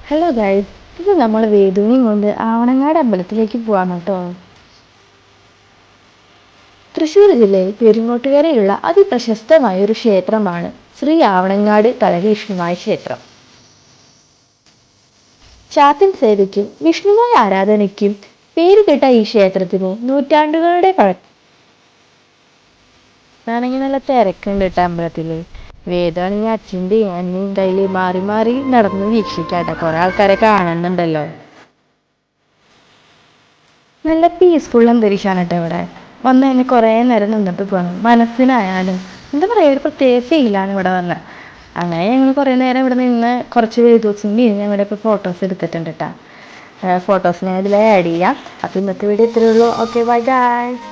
Hello guys, ഇത് നമ്മൾ വേദുവിനെയും കൊണ്ട് ആവണങ്ങാട് അമ്പലത്തിലേക്ക് പോവാണ് കേട്ടോ. തൃശ്ശൂർ ജില്ലയിൽ പെരുങ്ങോട്ടുകരയുള്ള അതിപ്രശസ്തമായ ഒരു ക്ഷേത്രമാണ് ശ്രീ ആവണങ്ങാട് തലവിഷ്ണുമായ ക്ഷേത്രം. ചാത്തൻ സേവയ്ക്കും വിഷ്ണുമായ ആരാധനയ്ക്കും പേരുകേട്ട ഈ ക്ഷേത്രത്തിന് നൂറ്റാണ്ടുകളുടെ പഴക്കമാണെങ്കിൽ നല്ല തിരക്കുണ്ട് കേട്ടോ അമ്പലത്തിൽ. വേദമാണെങ്കിൽ അച്ഛൻ്റെയും അമ്മയും കയ്യിൽ മാറി മാറി നടന്ന് വീക്ഷിക്കാട്ടെ. കുറെ ആൾക്കാരെ കാണുന്നുണ്ടല്ലോ. നല്ല പീസ്ഫുൾ അന്തരീക്ഷമാണ് കേട്ടോ ഇവിടെ. വന്ന് കഴിഞ്ഞാൽ കുറേ നേരം നിന്നിട്ട് പോകണം. മനസ്സിനായാലും എന്താ പറയുക, ഒരു പ്രത്യേക ഫീലാണ് ഇവിടെ വന്നത്. അങ്ങനെ ഞങ്ങൾ കുറേ നേരം ഇവിടെ നിന്ന് കുറച്ച് വീഡിയോസും ഞങ്ങളുടെയൊക്കെ ഫോട്ടോസ് എടുത്തിട്ടുണ്ട് കേട്ടോ. ഫോട്ടോസ് ഞാൻ ഇതിൽ ആഡ് ചെയ്യാം. അപ്പോൾ ഇന്നത്തെ വീഡിയോ ഇത്രയേ ഉള്ളൂ. Okay, bye guys.